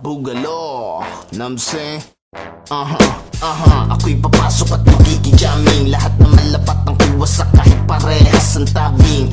Bugalo, namse. Ako'y papasok at magkikijaming. Lahat na malapat ang kuwasak kahit parehas ang tabing.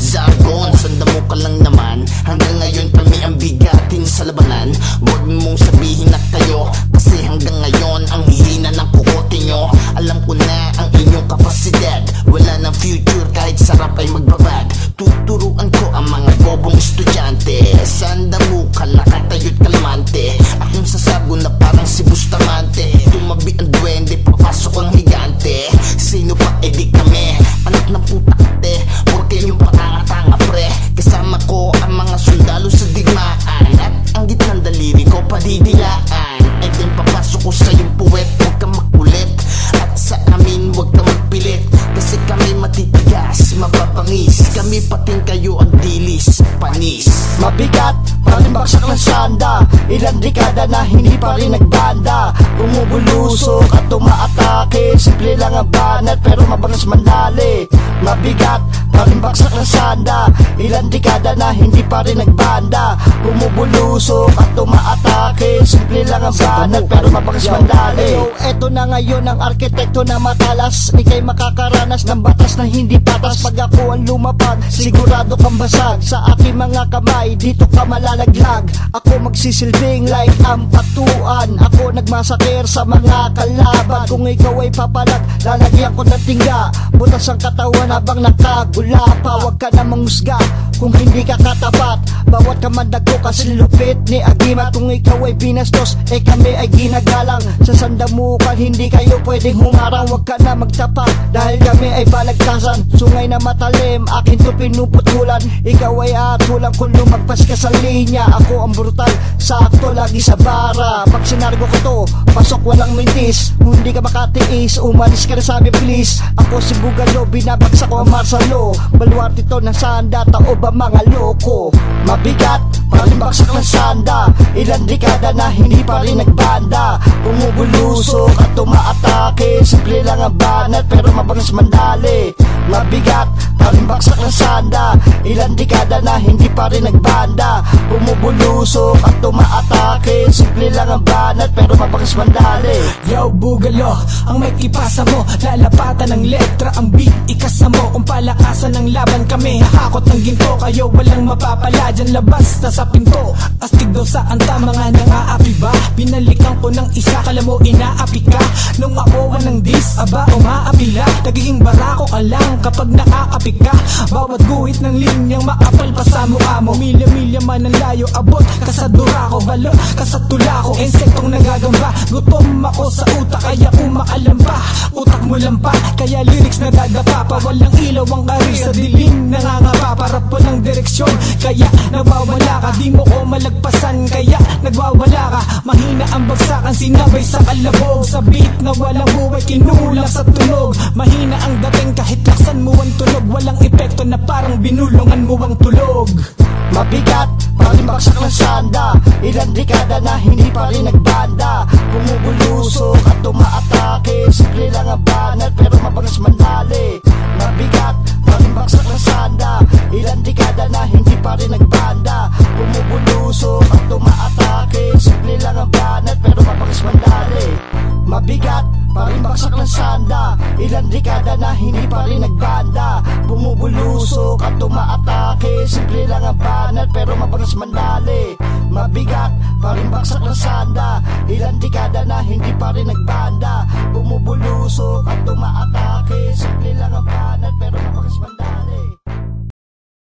Zargon, sanda mo ka lang naman. Hanggang ngayon kami ang bigatin sa labanan. Huwag mong sabihin na kayo, kasi hanggang ngayon ang hihina ng kukote nyo. Alam ko na ang inyong kapasidad. Wala ng future kahit sarap ay magbabag. Tuturuan ko ang mga bobong estudyante. Sanda mo ka, nakatayo't kalmante. Akong sasago na parang si Bustamante. Tumabi ang duwende, papasok ang higante. Sino pa, edi kami, anak ng putakte. Huwag kayong patanga-tanga pre. Kasama ko ang mga sundalo sa digmaan. At ang gitnang daliri ko padidilaan. E din papasok ko sa iyong puwet. Huwag kang makulit, at sa amin huwag kang magpilit. Kasi kami matitigas, mapapangis. Kami pating kayo ang dilis, panis. Mabigat, parang baksak ng sanda. Ilang dekada na hindi pa rin nagbanda. Bumubulusok at tumaatake. Simple lang ang banat pero mabangas mandali. Mabigat, parang baksak ng sanda. Ilang dekada na hindi pa rin nagbanda. Bumubulusok at tumaatake. Simple lang ang banat pero mabangas mandali. Eto na ngayon ang arkitekto na matalas. Ika'y makakaranas ng batas na hindi patas. Pag ako ang lumapag, sigurado kang basag. Sa aking mga kamay, dito ka malalaglag. Ako magsisilbing like ang patuan. Ako nagmasakir sa mga kalaban. Kung ikaw ay papalag, lalagyan ko ng tingga. Butas ang katawan habang nakagula pa. Huwag ka na mangusga kung hindi ka katapat. Bawat kamandago kasi lupit ni Agimat. Kung ikaw ay binastos, kami ay ginagalang. Sa sandamukan, hindi kayo pwedeng humarang. Huwag ka na magtapak dahil kami ay balagtasan. Sungay na matalim, akin to pinuputulan. Ikaw ay atulang kung lumagpas ka sa linya. Ako ang brutal, sakto lagi sa bara. Pag sinargo ko to, pasok walang mintis. Kung hindi ka makatiis, umalis ka na sabi please. Ako si Bugalo, binabagsak ko ang Marsalo. Baluarte to ng sanda, tao ba mga loko? Mabigat, parang baksak ng sanda. Ilang dekada na hindi pa rin nagbanda. Bumubulusok at tumaatake. Simple lang ang banat pero mabangas mandali. Mabigat, parang baksak ng sanda. Ilang dekada na hindi pa rin nagbanda. Bumubulusok at tumaatake. Simple lang ang banat pero mabangas mandali. Yo Bugalo, ang may kipasa mo. Lalapatan ng letra, ang beat ikasa mo. Kung palakasan ng laban kami, hakot ng ginto. Kayo walang mapapala, dyan labas na sa pinto. Astig daw sa anta, mga nang-aapi ba? Binalikan ko ng isa, kala mo inaapi ka. Nung awawan ng dis, aba umaapila. Nagiging barako ka lang kapag nakaapi ka. Bawat guhit ng linyang maapal pa sa mukha mo. Milya-milya man ang layo, abot ka sa durako. Balot ka sa tulako, insektong nagagamba. Gutom ako sa utak, kaya umaalam pa. Utak mo lang pa, kaya lyrics na dadapa pa. Walang ilaw ang karir, sa dilim nangangapa. Para po ng direksyon, kaya nagwawala ka. Di mo ko malagpasan, kaya nagwawala ka. Mahina ang bagsakan, sinabay sa kalabog. Sa beat na walang buhay, kinulang sa tunog. Mahina ang dating kahit laksan mo ang tunog. Walang epekto na parang binulungan mo ang tulog. Mabigat, parang baksak ng sanda. Ilang dekada na hindi pa rin nagbanda. Bumubulusok at tumaatake. Simple lang ang banat pero mabangas mandali. Mabigat, parang baksak ng sanda. Ilang dekada na hindi pa rin nagbanda. Bumubulusok at tumaatake. Simple lang ang banat pero mabangas mandali. Mabigat, parang baksak ng sanda. Ilang dekada na hindi pa rin nagbanda. Bumubulusok at tumaatake. Simple lang ang banat pero mabangas mandali. Mabigat, parang baksak ng sanda. Ilang dekada na hindi pa rin nagbanda. Bumubulusok at tumaatake. Simple lang ang banat.